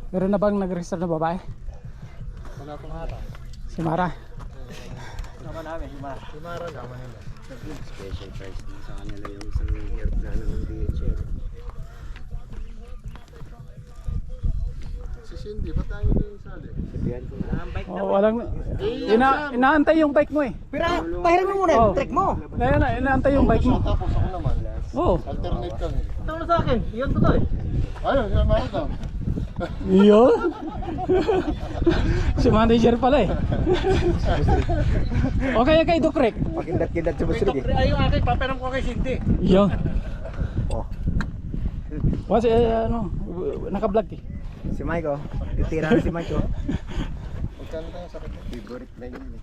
Meron na bang nag-register na babae? Wala pang ata. Si Mara. Sama namin, si Mara. Si Mara sama nila. Special price din sa kanila yung isang aeroplano ng DHL. Si Cindy, ba't tayo yung sali? Sabihan ko na. Ang bike Oh, walang inaantay yung bike mo eh. Pero pahiram mo muna Oh. yung trick mo. Ngayon na, inaantay yung bike mo. Tapos ako naman. Oh. Alternate kami. Ito na sa akin. Iyon to eh. Ayun, yung Maradam. Iyo. Si manager pala eh. Okay, Dukrek. Pakindat-kindat sa busog eh. Ay, yung akin, paperam ko kay Cindy. Iyo. Oh. Kasi ano, naka-vlog eh. Si Mike oh. Titira na si Mike oh. Magkano tayo sakit? Favorite na yun eh.